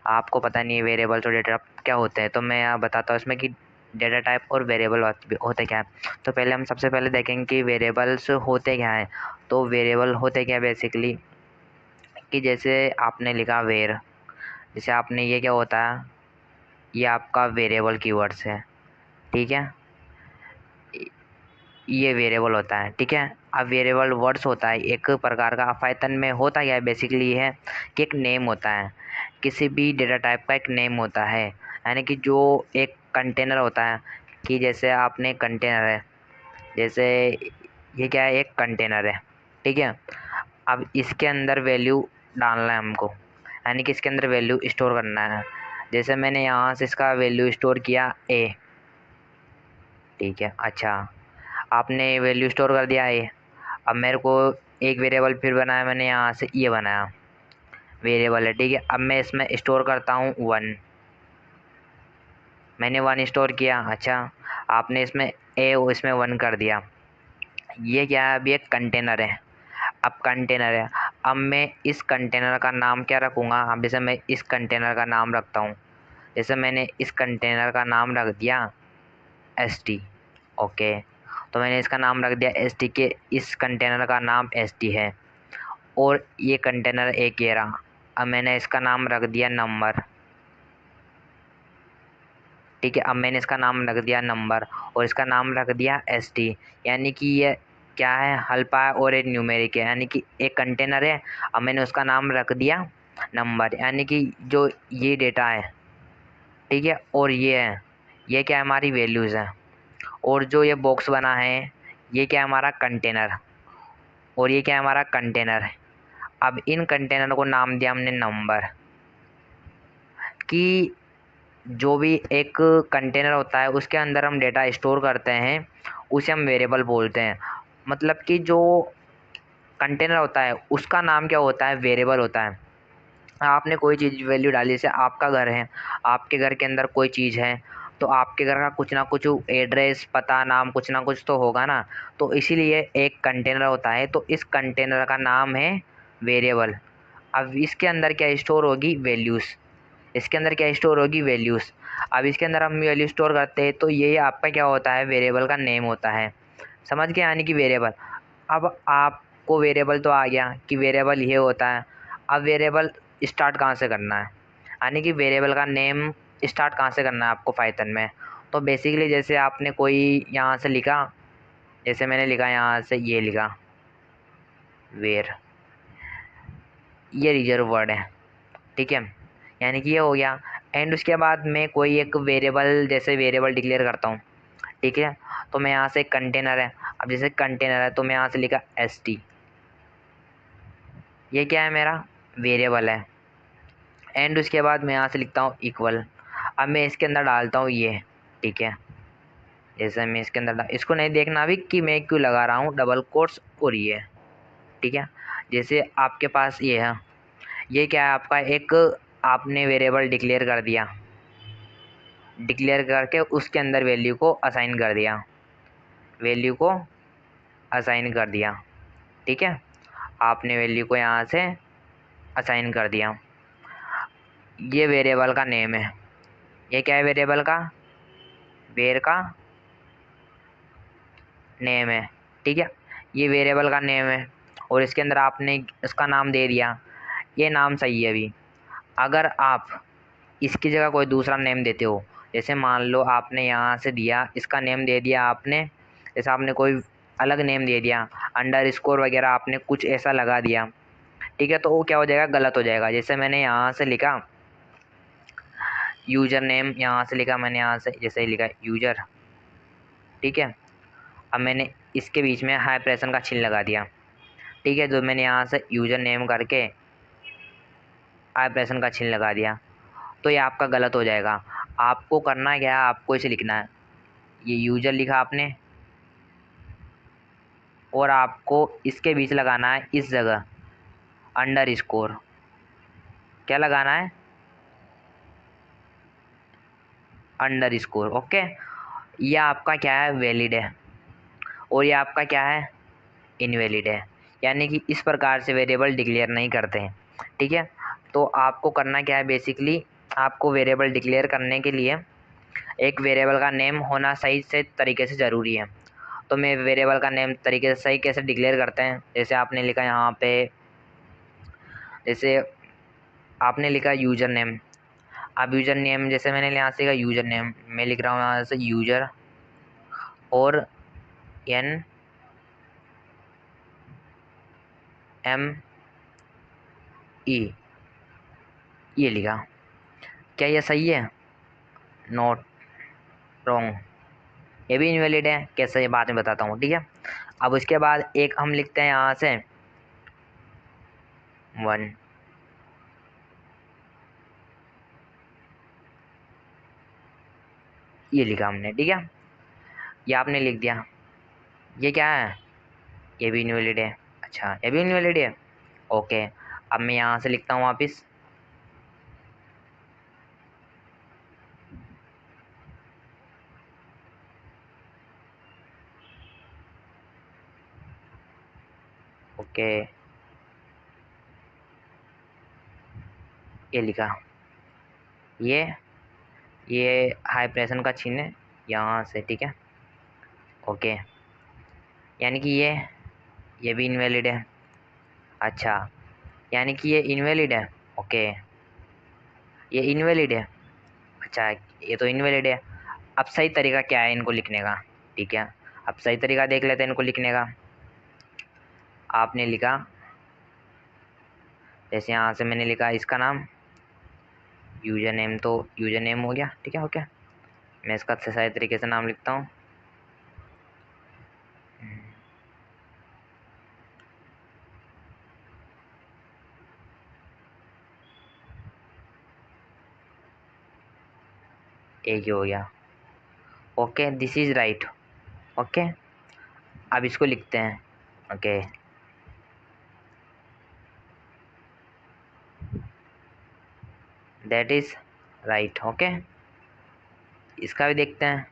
आपको पता नहीं है वेरिएबल्स और डेटा टाइप क्या होते हैं, तो मैं यहाँ बताता हूँ इसमें कि डेटा टाइप और वेरिएबल होते क्या है। तो पहले हम सबसे पहले देखेंगे कि वेरिएबल्स होते क्या हैं। तो वेरिएबल होते क्या बेसिकली कि जैसे आपने लिखा वेर, जैसे आपने ये क्या होता है, ये आपका वेरिएबल कीवर्ड्स है, ठीक है, ये वेरिएबल होता है, ठीक है। अब वेरिएबल वर्ड्स होता है एक प्रकार का। पाइथन में होता क्या है बेसिकली ये है कि एक नेम होता है, किसी भी डेटा टाइप का एक नेम होता है, यानी कि जो एक कंटेनर होता है, कि जैसे आपने कंटेनर है, जैसे ये क्या है, एक कंटेनर है, ठीक है। अब इसके अंदर वैल्यू डालना है हमको, यानी कि इसके अंदर वैल्यू स्टोर करना है। जैसे मैंने यहाँ से इसका वैल्यू स्टोर किया ए, ठीक है। अच्छा, आपने वैल्यू स्टोर कर दिया ए। अब मेरे को एक वेरिएबल फिर बनाया मैंने, यहाँ से ये बनाया वेरिएबल है, ठीक है। अब मैं इसमें स्टोर करता हूँ 1, मैंने 1 स्टोर किया। अच्छा, आपने इसमें इसमें 1 कर दिया। ये क्या है, अभी एक कंटेनर है। अब कंटेनर है, अब मैं इस कंटेनर का नाम क्या रखूँगा। अब जैसे मैं इस कंटेनर का नाम रखता हूँ, जैसे मैंने इस कंटेनर का नाम रख दिया ST, ओके। तो मैंने इसका नाम रख दिया ST के, इस कंटेनर का नाम ST है, और ये कंटेनर एक ये रहा। अब मैंने इसका नाम रख दिया नंबर, ठीक है। अब मैंने इसका नाम रख दिया नंबर और इसका नाम रख दिया ST, यानी कि ये क्या है, अल्फा है और एक न्यूमेरिक है, यानी कि एक कंटेनर है। अब मैंने उसका नाम रख दिया नंबर, यानी कि जो ये डेटा है, ठीक है, और ये है, ये क्या है, हमारी वैल्यूज़ हैं। और जो ये बॉक्स बना है, ये क्या है, हमारा कंटेनर, और ये क्या है, हमारा कंटेनर है। अब इन कंटेनर को नाम दिया हमने नंबर, कि जो भी एक कंटेनर होता है उसके अंदर हम डेटा स्टोर करते हैं, उसे हम वेरिएबल बोलते हैं। मतलब कि जो कंटेनर होता है उसका नाम क्या होता है, वेरिएबल होता है। आपने कोई चीज़ वैल्यू डाली, जैसे आपका घर है, आपके घर के अंदर कोई चीज़ है, तो आपके घर का कुछ ना कुछ एड्रेस, पता, नाम कुछ ना कुछ तो होगा ना। तो इसीलिए एक कंटेनर होता है, तो इस कंटेनर का नाम है वेरिएबल। अब इसके अंदर क्या स्टोर होगी, वैल्यूज़, इसके अंदर क्या स्टोर होगी, वैल्यूज़। अब इसके अंदर हम वैल्यू स्टोर करते हैं, तो ये आपका क्या होता है, वेरिएबल का नेम होता है, समझ गए, यानी कि वेरिएबल। अब आपको वेरिएबल तो आ गया कि वेरिएबल ये होता है। अब वेरिएबल स्टार्ट कहाँ से करना है, यानी कि वेरिएबल का नेम स्टार्ट कहाँ से करना है आपको पाइथन में। तो बेसिकली जैसे आपने कोई यहाँ से लिखा, जैसे मैंने लिखा यहाँ से, ये लिखा वेर, ये रिजर्व वर्ड है, ठीक है, यानी कि ये हो गया। एंड उसके बाद मैं कोई एक वेरिएबल, जैसे वेरिएबल डिक्लेयर करता हूँ, ठीक है। तो मैं यहाँ से कंटेनर है, अब जैसे कंटेनर है तो मैं यहाँ से लिखा ST, ये क्या है, मेरा वेरिएबल है। एंड उसके बाद मैं यहाँ से लिखता हूँ इक्वल। अब मैं इसके अंदर डालता हूँ ये, ठीक है, जैसे मैं इसके अंदर इसको नहीं देखना अभी कि मैं क्यों लगा रहा हूँ डबल कोट्स और ये, ठीक है। जैसे आपके पास ये है, ये क्या है आपका एक, आपने वेरिएबल डिक्लेयर कर दिया, डिक्लेयर करके उसके अंदर वैल्यू को असाइन कर दिया, वैल्यू को असाइन कर दिया, ठीक है। आपने वैल्यू को यहाँ से असाइन कर दिया, ये वेरिएबल का नेम है। ये क्या है, वेरिएबल का, वेर का नेम है, ठीक है, ये वेरिएबल का नेम है। और इसके अंदर आपने इसका नाम दे दिया, ये नाम सही है। अभी अगर आप इसकी जगह कोई दूसरा नेम देते हो, जैसे मान लो आपने यहाँ से दिया, इसका नेम दे दिया आपने, जैसे आपने कोई अलग नेम दे दिया, अंडरस्कोर वगैरह आपने कुछ ऐसा लगा दिया, ठीक है, तो वो क्या हो जाएगा, गलत हो जाएगा। जैसे मैंने यहाँ से लिखा यूज़र नेम, यहाँ से लिखा मैंने, यहाँ से जैसे ही लिखा यूज़र, ठीक है। अब मैंने इसके बीच में हाइफ़्रेशन का चिन्ह लगा दिया, ठीक है, जो मैंने यहाँ से यूज़र नेम करके हाइफ़्रेशन का चिन्ह लगा दिया, तो ये आपका गलत हो जाएगा। आपको करना क्या है, आपको इसे लिखना है, ये यूज़र लिखा आपने, और आपको इसके बीच लगाना है इस जगह अंडरस्कोर, क्या लगाना है, अंडरस्कोर, ओके। ये आपका क्या है, वैलिड है, और ये आपका क्या है, इनवैलिड है। यानी कि इस प्रकार से वेरिएबल डिक्लेयर नहीं करते हैं, ठीक है। तो आपको करना क्या है बेसिकली, आपको वेरिएबल डिक्लेयर करने के लिए एक वेरिएबल का नेम होना सही से तरीके से ज़रूरी है। तो मैं वेरिएबल का नेम तरीके से सही कैसे डिक्लेयर करते हैं, जैसे आपने लिखा यहाँ पे, जैसे आपने लिखा यूज़र नेम। अब यूज़र नेम जैसे मैंने यहाँ से लिखा यूज़र नेम, मैं लिख रहा हूँ यहाँ से यूज़र और NM, ये लिखा। क्या ये सही है? Not wrong. ये भी इनवैलिड है। कैसे, ये बाद में बताता हूँ, ठीक है। अब उसके बाद एक हम लिखते हैं यहाँ से 1, ये लिखा हमने, ठीक है। ये आपने लिख दिया। ये क्या है? ये भी इनवैलिड है। अच्छा, ये भी इनवैलिड है। ओके, अब मैं यहाँ से लिखता हूँ वापस ओके, ये लिखा। ये हाइप्रेशन का चिन्ह है यहाँ से, ठीक है। ओके, यानी कि ये भी इनवैलिड है। अच्छा, यानी कि ये इनवैलिड है। ओके, ये इनवैलिड है। अच्छा, ये तो इनवैलिड है। अब सही तरीका क्या है इनको लिखने का, ठीक है। अब सही तरीका देख लेते हैं इनको लिखने का। आपने लिखा, जैसे यहाँ से मैंने लिखा इसका नाम यूजर नेम, तो यूजर नेम हो गया, ठीक है। ओके, मैं इसका सही तरीके से नाम लिखता हूँ। एक ही हो गया। Okay, this is right. Okay, अब इसको लिखते हैं। Okay, that is right. Okay, इसका भी देखते हैं।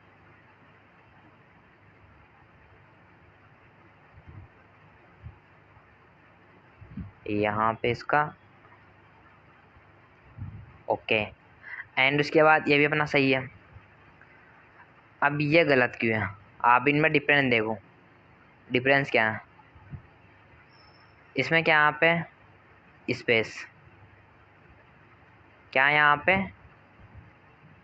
यहाँ पे इसका ओके, एंड उसके बाद ये भी अपना सही है। अब ये गलत क्यों है? आप इनमें डिफरेंस देखो। डिफरेंस क्या है इसमें? क्या यहाँ पे स्पेस, क्या यहाँ पे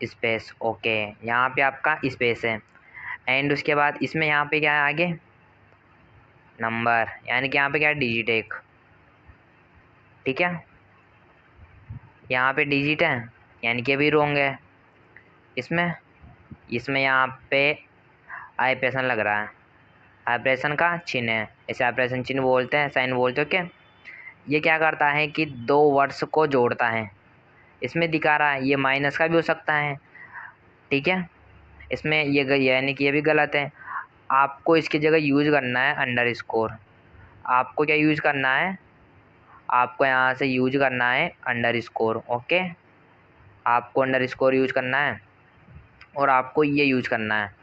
स्पेस। ओके, यहाँ पे आपका स्पेस है। एंड उसके बाद इसमें यहाँ पे क्या है आगे? नंबर, यानी कि यहाँ पे क्या है? डिजिट एक, ठीक है। यहाँ पे डिजिट है, यानी कि अभी रोंग है। इसमें इसमें यहाँ पे ऑपरेशन लग रहा है, ऑपरेशन का चिन्ह है, इसे ऑपरेशन चिन्ह बोलते हैं, साइन बोलते हो। क्या ये क्या करता है कि दो वर्ड्स को जोड़ता है। इसमें दिखा रहा है, ये माइनस का भी हो सकता है, ठीक है। इसमें यानी कि ये भी गलत है। आपको इसकी जगह यूज करना है अंडर स्कोर। आपको क्या यूज करना है? आपको यहाँ से यूज करना है अंडर स्कोर। ओके, आपको अंडर स्कोर यूज करना है और आपको ये यूज करना है।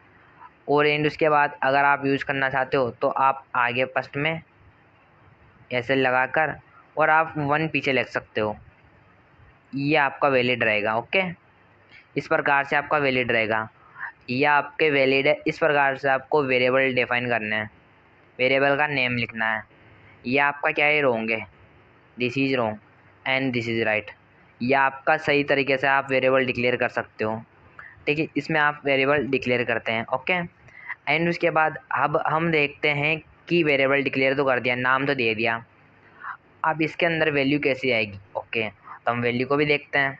और एंड उसके बाद अगर आप यूज करना चाहते हो तो आप आगे फर्स्ट में ऐसे लगाकर और आप 1 पीछे लिख सकते हो। ये आपका वैलिड रहेगा। ओके, इस प्रकार से आपका वैलिड रहेगा। ये आपके वैलिड है। इस प्रकार से आपको वेरिएबल डिफाइन करना है, वेरिएबल का नेम लिखना है। ये आपका क्या है? रॉन्ग है। This is wrong and this is right. ये आपका सही तरीके से आप वेरिएबल डिक्लेयर कर सकते हो, ठीक है। इसमें आप वेरिएबल डिक्लेयर करते हैं। ओके, एंड उसके बाद अब हम देखते हैं कि वेरिएबल डिक्लेयर तो कर दिया, नाम तो दे दिया, अब इसके अंदर वैल्यू कैसी आएगी? ओके, तो हम वैल्यू को भी देखते हैं।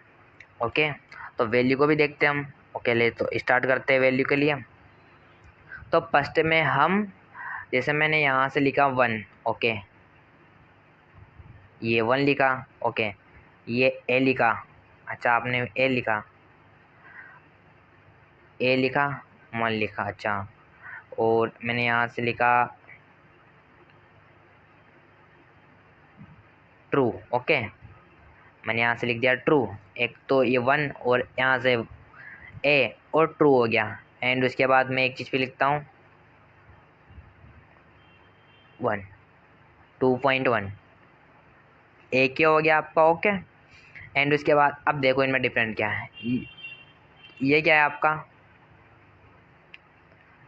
ओके, तो वैल्यू को भी देखते हैं हम। ओके, ले तो स्टार्ट करते हैं वैल्यू के लिए। तो फर्स्ट में हम, जैसे मैंने यहाँ से लिखा 1। ओके, ये 1 लिखा। ओके, ये ए लिखा। अच्छा, आपने ए लिखा, ए लिखा, 1 लिखा। अच्छा, और मैंने यहाँ से लिखा ट्रू। ओके, मैंने यहाँ से लिख दिया ट्रू। एक तो ये 1 और यहाँ से ए और ट्रू हो गया। एंड उसके बाद मैं एक चीज़ पे लिखता हूँ 1, 2.1, एक ही हो गया आपका। ओके, एंड उसके बाद अब देखो इनमें डिफरेंट क्या है। ये क्या है आपका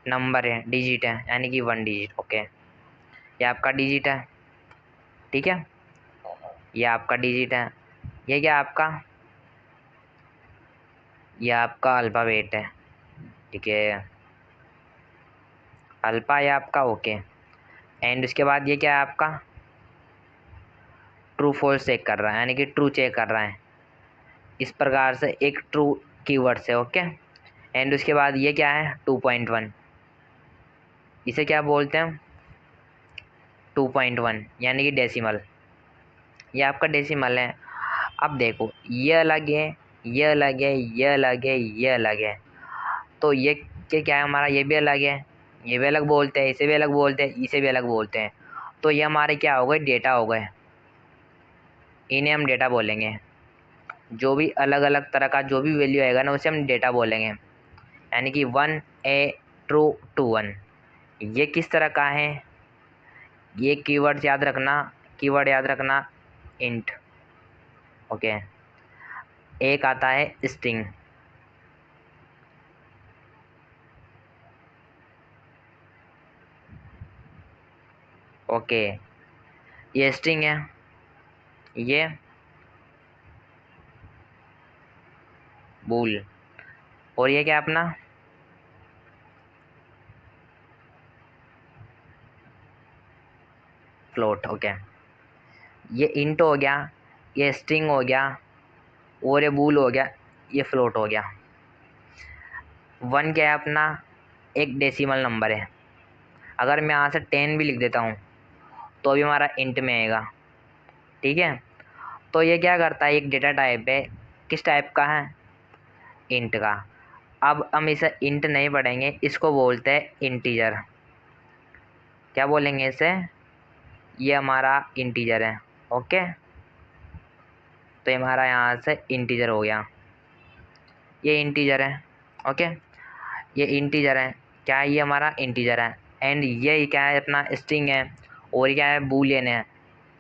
नंबर है, डिजिट है, यानी कि 1 डिजिट। ओके, ये आपका डिजिट है, ठीक है, ये आपका डिजिट है। ये क्या है आपका, ये आपका अल्फ़ाबेट है, ठीक है, अल्फ़ा है आपका। ओके, एंड उसके बाद ये क्या है आपका ट्रू फॉल्स चेक कर रहा है, यानी कि ट्रू चेक कर रहा है। इस प्रकार से एक ट्रू कीवर्ड से। ओके, एंड उसके बाद ये क्या है 2.1, इसे क्या बोलते हैं 2.1, यानी कि डेसिमल। ये आपका डेसिमल है। अब देखो ये अलग है, ये अलग है, ये अलग है, ये अलग है, तो ये क्या है हमारा, ये भी अलग है, ये भी अलग बोलते हैं, इसे भी अलग बोलते हैं, इसे भी अलग बोलते हैं। तो ये हमारे क्या हो गए, डेटा हो गए, इन्हें हम डेटा बोलेंगे। जो भी अलग अलग तरह का जो भी वैल्यू आएगा ना उसे हम डेटा बोलेंगे, यानी कि 1 ट्रू टू 1। ये किस तरह का है, ये कीवर्ड याद रखना, कीवर्ड याद रखना इंट। ओके, एक आता है स्ट्रिंग। ओके, ये स्ट्रिंग है, ये बूल, और ये क्या अपना फ्लोट। ओके, ये इंट हो गया, ये स्ट्रिंग हो गया, और ये बूल हो गया, ये फ्लोट हो गया। 1 क्या है अपना एक डेसिमल नंबर है। अगर मैं यहाँ से 10 भी लिख देता हूँ तो अभी हमारा इंट में आएगा, ठीक है। तो ये क्या करता है, एक डेटा टाइप है, किस टाइप का है, इंट का। अब हम इसे इंट नहीं पढ़ेंगे, इसको बोलते हैं इंटीजर। क्या बोलेंगे इसे, ये हमारा इंटीजर है। ओके, तो ये हमारा यहाँ से इंटीजर हो गया, ये इंटीजर है। ओके, ये इंटीजर है, क्या है, ये हमारा इंटीजर है। एंड ये क्या है अपना स्ट्रिंग है, और क्या है बूलियन है।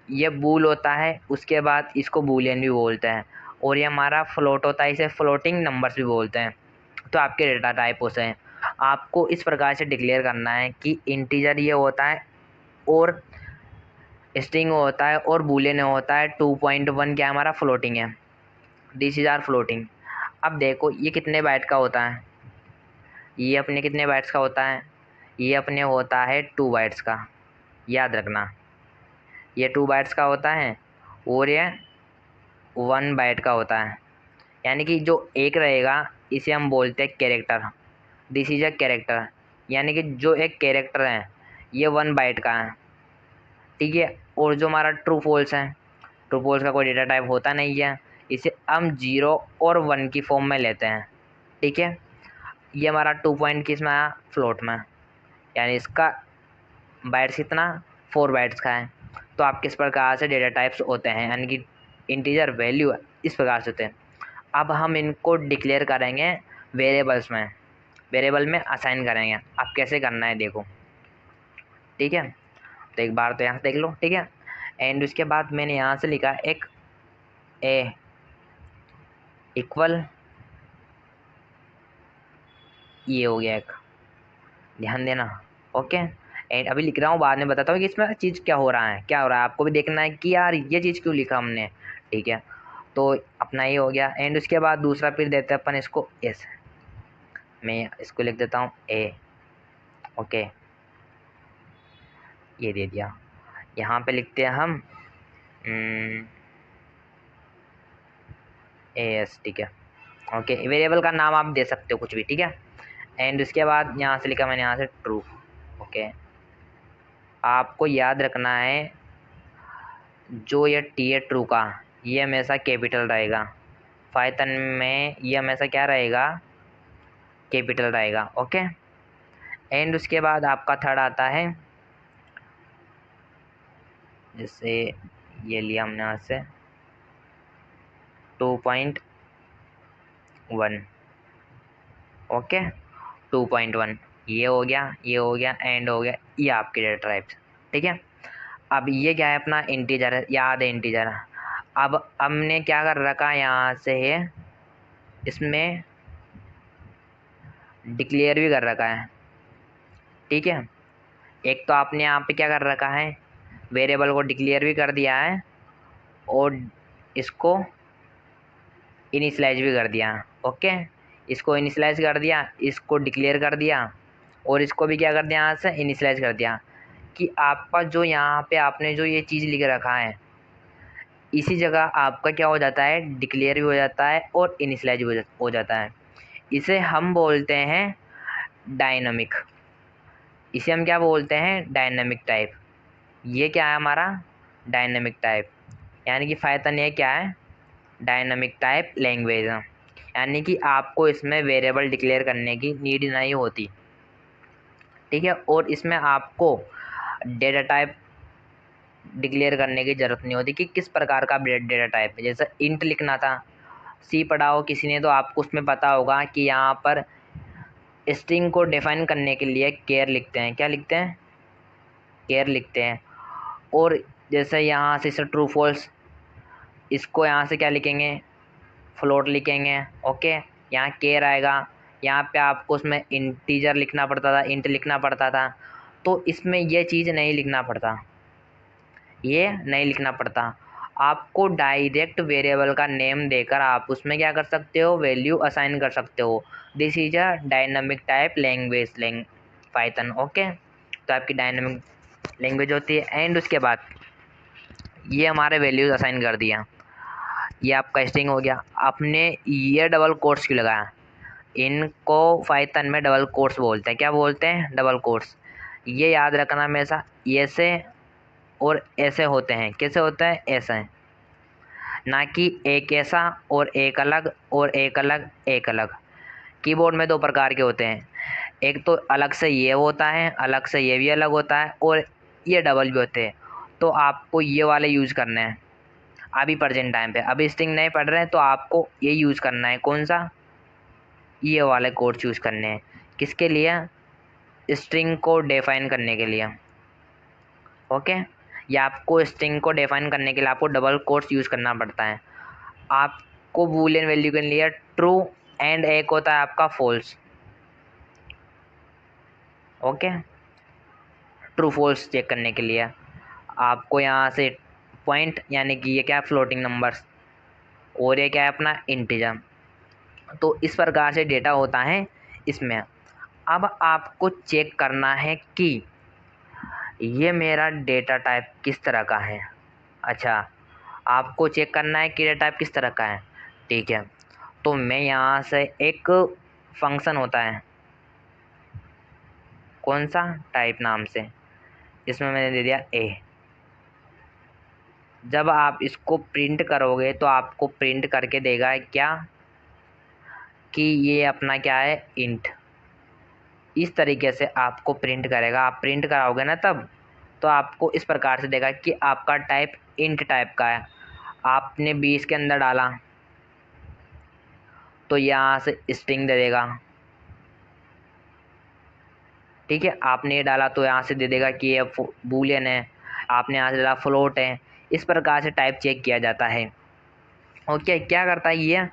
ये बूल होता है, उसके बाद इसको बूलियन भी बोलते हैं, और ये हमारा फ्लोट होता है, इसे फ्लोटिंग नंबर्स भी बोलते हैं। तो आपके डेटा टाइप होते हैं, आपको इस प्रकार से डिक्लेयर करना है कि इंटीजर ये होता है, और स्ट्रिंग होता है, और बूलियन होता है। 2.1 क्या हमारा फ्लोटिंग है, दिस इज आर फ्लोटिंग। अब देखो ये कितने बाइट का होता है, ये अपने कितने बाइट्स का होता है, ये अपने होता है 2 बाइट्स का, याद रखना, ये 2 बाइट्स का होता है, और ये 1 बाइट का होता है। यानी कि जो एक रहेगा इसे हम बोलते हैं character, this is a character, यानी कि जो एक कैरेक्टर है ये 1 बाइट का है, ठीक है। और जो हमारा ट्रू फॉल्स है, ट्रू फॉल्स का कोई डेटा टाइप होता नहीं है, इसे हम 0 और 1 की फॉर्म में लेते हैं, ठीक है। ये हमारा 2 पॉइंट किस में आया, फ्लोट में, यानी इसका बाइट्स कितना 4 बाइट्स का है। तो आप किस प्रकार से डेटा टाइप्स होते हैं, यानी कि इंटीजर वैल्यू इस प्रकार से होते हैं। अब हम इनको डिक्लेयर करेंगे वेरिएबल्स में, वेरिएबल में असाइन करेंगे। अब कैसे करना है देखो, ठीक है। तो एक बार तो यहाँ से देख लो, ठीक है। एंड उसके बाद मैंने यहाँ से लिखा एक ए इक्वल, ये हो गया एक, ध्यान देना। ओके, एंड अभी लिख रहा हूँ, बाद में बताता हूँ कि इसमें चीज़ क्या हो रहा है, क्या हो रहा है, आपको भी देखना है कि यार ये चीज़ क्यों लिखा हमने, ठीक है। तो अपना ये हो गया, एंड उसके बाद दूसरा फिर देते हैं अपन इसको एस, मैं इसको लिख देता हूँ ए। ओके, ये दे दिया, यहाँ पे लिखते हैं हम ए एस, ठीक है। ओके, वेरिएबल का नाम आप दे सकते हो कुछ भी, ठीक है। एंड उसके बाद यहाँ से लिखा मैंने, यहाँ से ट्रू। ओके, आपको याद रखना है जो ये टी है ट्रू का, ये हमेशा कैपिटल रहेगा। पाइथन में ये हमेशा क्या रहेगा, कैपिटल रहेगा। ओके, एंड उसके बाद आपका थर्ड आता है, जैसे ये लिया हमने यहाँ से 2.1। ओके, 2.1 ये हो गया, ये हो गया, एंड हो गया, ये आपके डेटा टाइप्स, ठीक है। अब ये क्या है अपना इंटीजर है, याद है इंटीजर। अब हमने क्या कर रखा है यहाँ से है, इसमें डिक्लेयर भी कर रखा है। ठीक है, एक तो आपने यहाँ पे क्या कर रखा है, वेरिएबल को डिक्लेयर भी कर दिया है और इसको इनिशियलाइज भी कर दिया। ओके, इसको इनिशियलाइज कर दिया, इसको डिक्लेयर कर दिया और इसको भी क्या कर दिया, यहाँ से इनिशियलाइज कर दिया कि आपका जो यहाँ पे आपने जो ये चीज़ लिख रखा है, इसी जगह आपका क्या हो जाता है, डिक्लेयर भी हो जाता है और इनिशियलाइज भी हो जाता है। इसे हम बोलते हैं डायनामिक। इसे हम क्या बोलते हैं, डायनामिक टाइप। ये क्या है हमारा, डायनामिक टाइप, यानी कि पाइथन ये क्या है, डायनामिक टाइप लैंग्वेज है। यानी कि आपको इसमें वेरिएबल डिक्लेयर करने की नीड नहीं होती। ठीक है, और इसमें आपको डेटा टाइप डिक्लेयर करने की ज़रूरत नहीं होती कि किस प्रकार का डेटा टाइप है। जैसे इंट लिखना था, सी पढ़ा हो किसी ने तो आपको उसमें पता होगा कि यहाँ पर स्ट्रिंग को डिफाइन करने के लिए केयर लिखते हैं। क्या लिखते हैं, केयर लिखते हैं। और जैसे यहाँ से ट्रू फॉल्स, इसको यहाँ से क्या लिखेंगे, फ्लोट लिखेंगे। ओके, यहाँ केयर आएगा, यहाँ पे आपको उसमें इंटीजर लिखना पड़ता था, इंट लिखना पड़ता था। तो इसमें ये चीज़ नहीं लिखना पड़ता, ये नहीं लिखना पड़ता। आपको डायरेक्ट वेरिएबल का नेम देकर आप उसमें क्या कर सकते हो, वैल्यू असाइन कर सकते हो। This is a dynamic type language Python. Okay, तो आपकी डायनामिक लैंग्वेज होती है। एंड उसके बाद ये हमारे वैल्यूज असाइन कर दिया, ये आपका स्ट्रिंग हो गया। आपने ये डबल कोट्स क्यों लगाया, इनको पाइथन में डबल कोट्स बोलते हैं। क्या बोलते हैं, डबल कोट्स। ये याद रखना हमेशा, ऐसे और ऐसे होते हैं। कैसे होता है, ऐसा है, ना कि एक ऐसा और एक अलग और एक अलग एक अलग। कीबोर्ड में दो प्रकार के होते हैं, एक तो अलग से ये होता है, अलग से ये भी अलग होता है, और ये डबल भी होते हैं। तो आपको ये वाले यूज़ करने हैं अभी प्रेजेंट टाइम पे। अभी स्ट्रिंग नहीं पढ़ रहे हैं तो आपको ये यूज़ करना है, कौन सा, ये वाले कोड चूज़ करने हैं। किसके लिए, स्ट्रिंग को डिफाइन करने के लिए। ओके, या आपको स्ट्रिंग को डिफाइन करने के लिए आपको डबल कोट्स यूज़ करना पड़ता है। आपको बूलियन वैल्यू के लिए ट्रू एंड एक होता है आपका false. Okay, true false check करने के लिए आपको यहाँ से पॉइंट, यानी कि ये क्या है, फ्लोटिंग नंबर्स, और ये क्या है अपना इंटीजर। तो इस प्रकार से डेटा होता है इसमें। अब आपको चेक करना है कि ये मेरा डेटा टाइप किस तरह का है। अच्छा, आपको चेक करना है कि डेटा टाइप किस तरह का है। ठीक है, तो मैं यहाँ से एक फंक्शन होता है, कौन सा, टाइप नाम से, इसमें मैंने दे दिया ए। जब आप इसको प्रिंट करोगे तो आपको प्रिंट करके देगा क्या, कि ये अपना क्या है, इंट। इस तरीके से आपको प्रिंट करेगा। आप प्रिंट कराओगे ना तब, तो आपको इस प्रकार से देगा कि आपका टाइप इंट टाइप का है। आपने 20 के अंदर डाला तो यहाँ से स्ट्रिंग दे देगा। ठीक है, आपने ये डाला तो यहाँ से दे देगा कि ये बूलियन है। आपने यहाँ से डाला फ्लोट है। इस प्रकार से टाइप चेक किया जाता है। ओके, क्या करता है ये,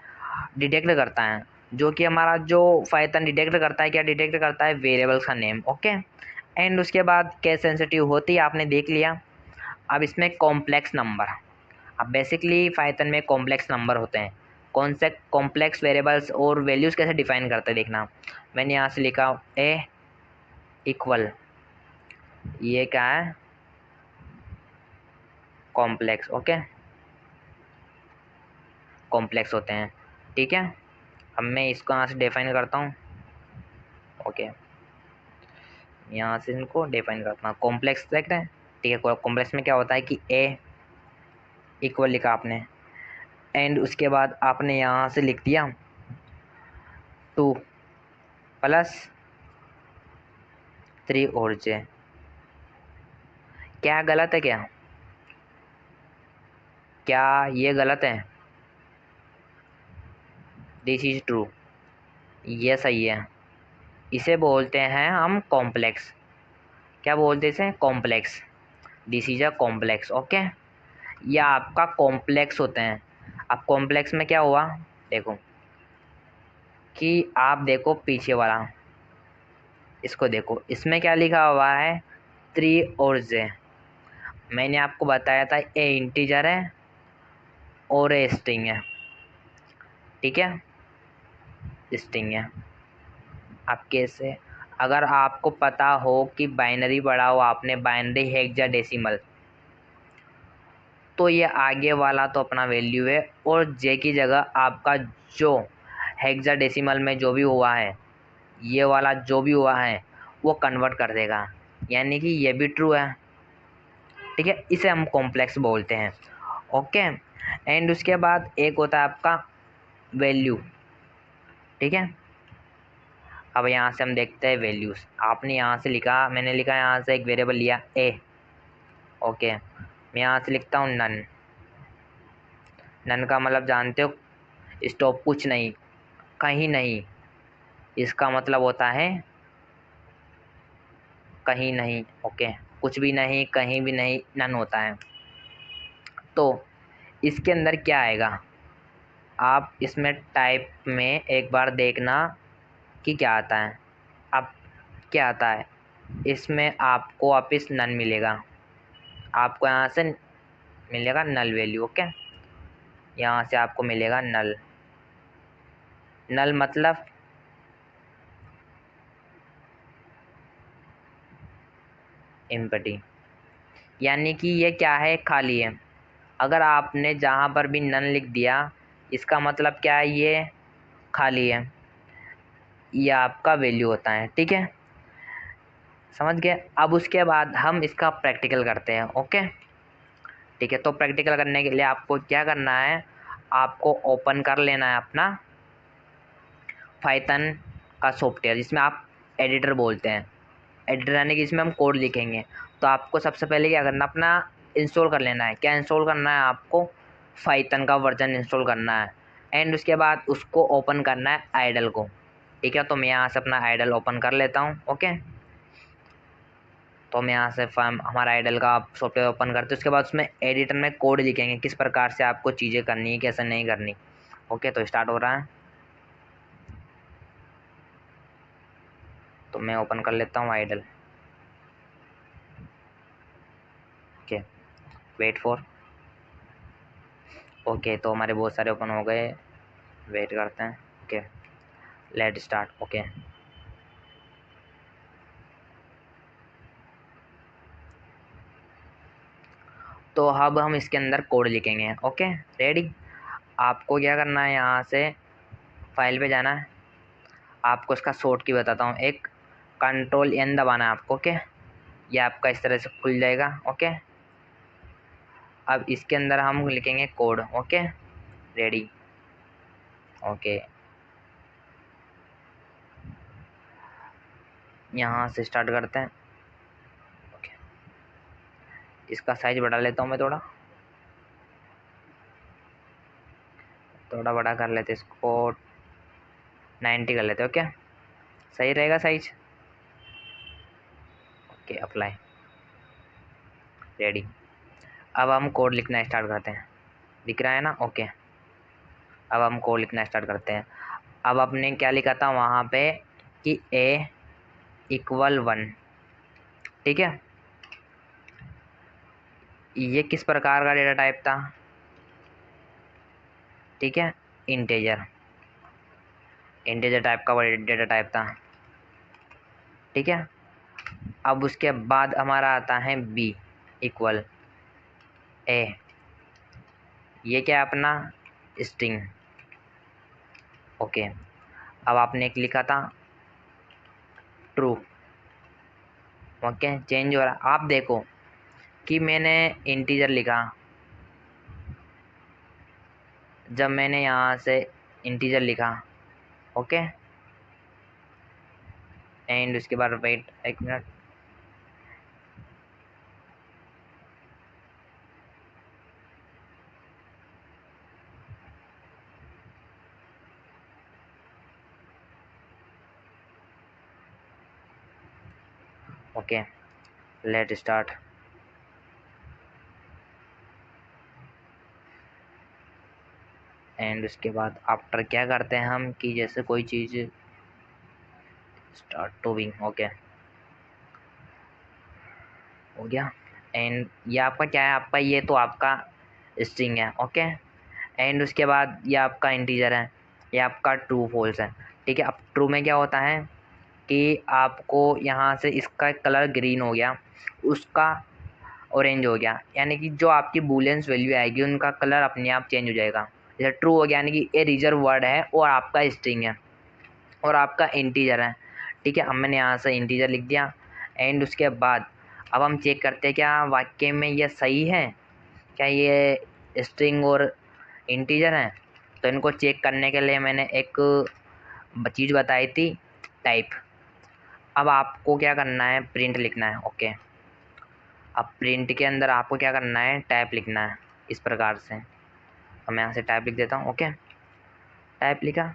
डिटेक्ट करता है, जो कि हमारा जो पाइथन डिटेक्ट करता है, क्या डिटेक्ट करता है, वेरिएबल्स का नेम। ओके, एंड उसके बाद केस सेंसिटिव होती है, आपने देख लिया। अब इसमें कॉम्प्लेक्स नंबर, अब बेसिकली पाइथन में कॉम्प्लेक्स नंबर होते हैं। कौन से कॉम्प्लेक्स वेरिएबल्स और वैल्यूज़ कैसे डिफाइन करते हैं देखना। मैंने यहाँ से लिखा ए इक्वल, ये क्या है, कॉम्प्लेक्स। ओके, कॉम्प्लेक्स होते हैं। ठीक है, अब मैं इसको यहाँ से डिफाइन करता हूँ। ओके, यहाँ से इनको डिफाइन करता हूँ, कॉम्प्लेक्स देख रहे हैं। ठीक है, कॉम्प्लेक्स में क्या होता है कि ए इक्वल लिखा आपने, एंड उसके बाद आपने यहाँ से लिख दिया 2 प्लस 3 और जे। क्या गलत है, क्या क्या ये गलत है, दिस इज ट्रू, ये सही है। इसे बोलते हैं हम कॉम्प्लेक्स। क्या बोलते हैं इसे, complex. This is a complex. Okay, या आपका कॉम्प्लेक्स होते हैं। अब कॉम्प्लेक्स में क्या हुआ, देखो कि आप देखो पीछे वाला, इसको देखो, इसमें क्या लिखा हुआ है, 3 और जे। मैंने आपको बताया था ए इंटीजर है और ए स्ट्रिंग है, ठीक है, स्ट्रिंग है। अब कैसे, अगर आपको पता हो कि बाइनरी पढ़ा हो आपने, बाइनरी हेक्साडेसिमल, तो ये आगे वाला तो अपना वैल्यू है, और जे की जगह आपका जो हेक्साडेसिमल में जो भी हुआ है, ये वाला जो भी हुआ है वो कन्वर्ट कर देगा, यानी कि ये भी ट्रू है, ठीक है। इसे हम कॉम्प्लेक्स बोलते हैं, ओके। एंड उसके बाद एक होता है आपका वैल्यू, ठीक है। अब यहाँ से हम देखते हैं वैल्यूज़। आपने यहाँ से लिखा, मैंने लिखा यहाँ से एक वेरिएबल लिया ए, ओके। मैं यहाँ से लिखता हूँ नन। नन का मतलब जानते हो, स्टॉप, कुछ नहीं, कहीं नहीं, इसका मतलब होता है कहीं नहीं, ओके। कुछ भी नहीं, कहीं भी नहीं, नन होता है। तो इसके अंदर क्या आएगा, आप इसमें टाइप में एक बार देखना कि क्या आता है। अब क्या आता है, इसमें आपको वापस नन मिलेगा, आपको यहाँ से मिलेगा नल वैल्यू, ओके। यहाँ से आपको मिलेगा नल। नल मतलब एम्प्टी, यानी कि ये क्या है, खाली है। अगर आपने जहाँ पर भी नन लिख दिया, इसका मतलब क्या है, ये खाली है, ये आपका वैल्यू होता है, ठीक है, समझ गए। अब उसके बाद हम इसका प्रैक्टिकल करते हैं, ओके, ठीक है। तो प्रैक्टिकल करने के लिए आपको क्या करना है, आपको ओपन कर लेना है अपना पाइथन का सॉफ्टवेयर, जिसमें आप एडिटर बोलते हैं, एडिटर यानी कि इसमें हम कोड लिखेंगे। तो आपको सबसे पहले क्या करना, अपना इंस्टॉल कर लेना है। क्या इंस्टॉल करना है आपको, पाइथन का वर्जन इंस्टॉल करना है। एंड उसके बाद उसको ओपन करना है आइडल को, ठीक है। तो मैं यहाँ से अपना आइडल ओपन कर लेता हूँ, ओके। तो मैं यहाँ से हमारा आइडल का सॉफ्टवेयर ओपन करते हैं। उसके बाद उसमें एडिटर में कोड लिखेंगे, किस प्रकार से आपको चीज़ें करनी है, कैसे नहीं करनी, ओके। तो स्टार्ट हो रहा है, तो मैं ओपन कर लेता हूँ IDLE, okay. Wait for, okay. तो हमारे बहुत सारे ओपन हो गए, वेट करते हैं, ओके। Let start, okay. तो अब हम इसके अंदर कोड लिखेंगे, ओके, रेडी। आपको क्या करना है, यहाँ से फाइल पे जाना है, आपको इसका शॉर्ट की बताता हूँ, एक कंट्रोल एन दबाना है आपको, ओके। ये आपका इस तरह से खुल जाएगा, ओके। अब इसके अंदर हम लिखेंगे कोड, ओके, रेडी, ओके। यहाँ से स्टार्ट करते हैं, ओके। इसका साइज बढ़ा लेता हूँ मैं, थोड़ा थोड़ा बड़ा कर लेते, इसको 90 कर लेते, ओके, सही रहेगा साइज, ओके। Apply, ready. अब हम कोड लिखना स्टार्ट करते हैं, दिख रहा है ना, ओके। अब हम कोड लिखना स्टार्ट करते हैं। अब आपने क्या लिखा था वहाँ पे कि a इक्वल 1, ठीक है। ये किस प्रकार का डेटा टाइप था, ठीक है, इंटेजर, इंटेजर टाइप का डेटा टाइप था, ठीक है। अब उसके बाद हमारा आता है b इक्वल a, ये क्या है अपना स्ट्रिंग, ओके। अब आपने एक लिखा था ट्रू, ओके। चेंज हो रहा, आप देखो कि मैंने इंटीजर लिखा, जब मैंने यहाँ से इंटीजर लिखा, ओके। एंड उसके बाद वेट एक minute, okay. Let start, and उसके बाद आफ्टर क्या करते हैं हम कि जैसे कोई चीज़ स्टार्ट टू बी, ओके हो गया। एंड ये आपका क्या है, आपका ये तो आपका स्ट्रिंग है, ओके। एंड उसके बाद ये आपका इंटीजर है, ये आपका ट्रू फॉल्स है, ठीक है। अब ट्रू में क्या होता है कि आपको यहाँ से इसका कलर ग्रीन हो गया, उसका ऑरेंज हो गया, यानी कि जो आपकी बूलियंस वैल्यू आएगी उनका कलर अपने आप चेंज हो जाएगा। जैसे ट्रू हो गया यानी कि ये रिजर्व वर्ड है और आपका स्ट्रिंग है और आपका इंटीजर है, ठीक है। अब मैंने यहाँ से इंटीजर लिख दिया। एंड उसके बाद अब हम चेक करते हैं क्या वाक्य में ये सही है, क्या ये स्ट्रिंग और इंटीजर हैं। तो इनको चेक करने के लिए मैंने एक चीज़ बताई थी, टाइप। अब आपको क्या करना है, प्रिंट लिखना है, ओके। अब प्रिंट के अंदर आपको क्या करना है, टाइप लिखना है इस प्रकार से। अब मैं यहाँ से टाइप लिख देता हूँ, ओके। टाइप लिखा।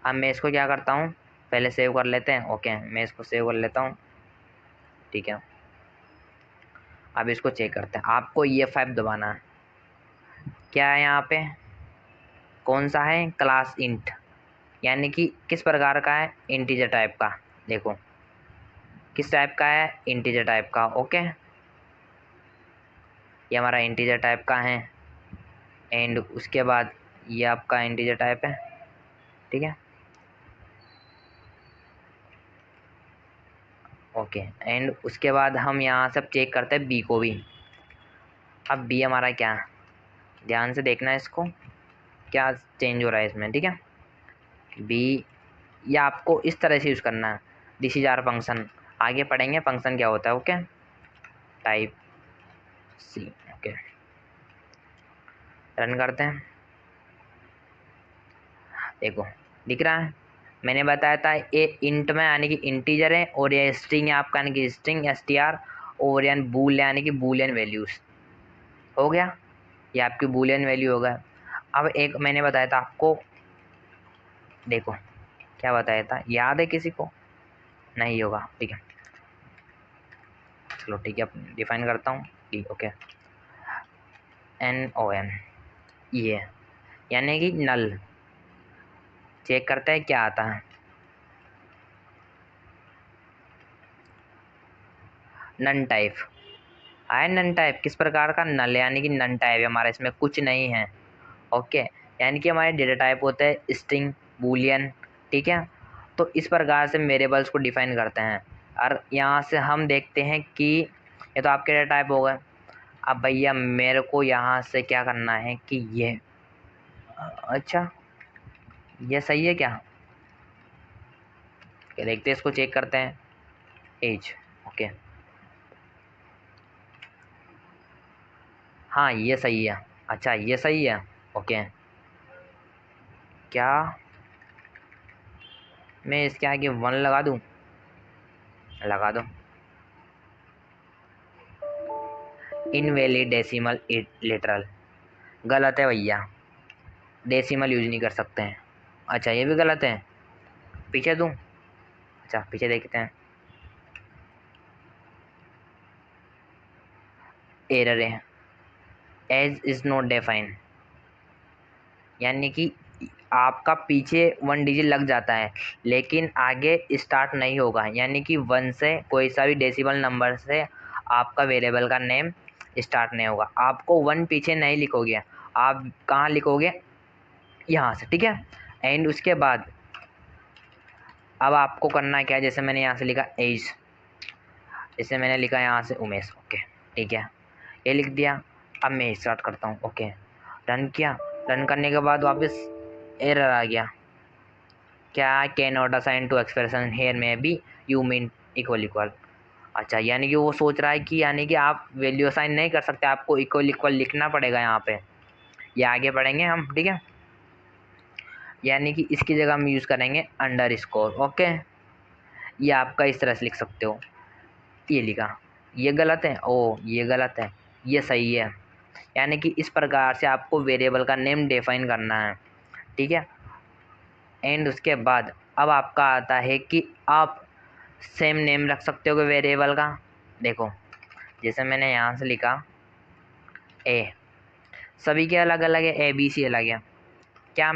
अब मैं इसको क्या करता हूँ, पहले सेव कर लेते हैं, ओके। मैं इसको सेव कर लेता हूँ, ठीक है। अब इसको चेक करते हैं, आपको ये 5 दबाना है। क्या है यहाँ पे, कौन सा है, क्लास इंट, यानी कि किस प्रकार का है, इंटीजर टाइप का। देखो किस टाइप का है, इंटीजर टाइप का, ओके। ये हमारा इंटीजर टाइप का है। एंड उसके बाद ये आपका इंटीजर टाइप है, ठीक है, ओके। एंड उसके बाद हम यहाँ सब चेक करते हैं बी को भी। अब बी हमारा क्या है, ध्यान से देखना है इसको, क्या चेंज हो रहा है इसमें, ठीक है। बी ये आपको इस तरह से यूज़ करना है, दिस इज आवर फंक्शन। आगे पढ़ेंगे फंक्शन क्या होता है, okay. Type c, okay. Run करते हैं, देखो दिख रहा है। मैंने बताया था ये इंट में यानी कि इंटीजर है और ये स्ट्रिंग है आपका यानी कि स्ट्रिंग str, और यानी बूल यानी कि बूलियन वैल्यूज हो गया, ये आपकी बूलियन वैल्यू होगा। अब एक मैंने बताया था आपको, देखो क्या बताया था, याद है किसी को, नहीं होगा, ठीक है। चलो ठीक है, डिफाइन करता हूँ कि ओके NON, ये यानी कि नल। चेक करते हैं क्या आता है, नन टाइप आए। नन टाइप किस प्रकार का, नल यानी कि नन टाइप है हमारा, इसमें कुछ नहीं है, ओके। यानी कि हमारे डेटा टाइप होते हैं स्ट्रिंग, बूलियन, ठीक है। तो इस प्रकार से वेरिएबल्स को डिफाइन करते हैं। और यहाँ से हम देखते हैं कि ये तो आपके डेटा टाइप हो गए। अब भैया मेरे को यहाँ से क्या करना है कि ये, अच्छा ये सही है क्या, देखते हैं इसको, चेक करते हैं एज, ओके। हाँ ये सही है, अच्छा ये सही है, ओके। क्या मैं इसके आगे 1 लगा दूँ, लगा दो। इनवैलिड डेसिमल लिटरल, गलत है भैया, डेसिमल यूज नहीं कर सकते हैं। अच्छा ये भी गलत है, पीछे दूँ, अच्छा पीछे देखते हैं। एरर है, एज इज़ नॉट डिफाइन, यानी कि आपका पीछे 1 डिजिट लग जाता है लेकिन आगे स्टार्ट नहीं होगा, यानी कि 1 से कोई सा भी डेसिमल नंबर से आपका वेरिएबल का नेम स्टार्ट नहीं होगा। आपको 1 पीछे नहीं लिखोगे, आप कहाँ लिखोगे, यहाँ से, ठीक है। एंड उसके बाद अब आपको करना क्या है, जैसे मैंने यहाँ से लिखा एज, जैसे मैंने लिखा यहाँ से उमेश, ओके ठीक है, ये लिख दिया। अब मैं स्टार्ट करता हूँ, ओके। रन किया, रन करने के बाद वापस एरर आ गया, क्या can not assign to expression here में be you mean equal equal. अच्छा यानी कि वो सोच रहा है कि यानी कि आप वैल्यू असाइन नहीं कर सकते, आपको इक्वल इक्वल लिखना पड़ेगा यहाँ पे। ये आगे पढ़ेंगे हम, ठीक है। यानी कि इसकी जगह हम यूज़ करेंगे अंडर स्कोर, ओके। ये आपका इस तरह से लिख सकते हो, ये लिखा, ये गलत है, ओ ये गलत है, ये सही है। यानी कि इस प्रकार से आपको वेरिएबल का नेम डिफाइन करना है, ठीक है। एंड उसके बाद अब आपका आता है कि आप सेम नेम रख सकते हो वेरिएबल का। देखो जैसे मैंने यहाँ से लिखा ए, सभी के अलग अलग है, ABC अलग है, क्या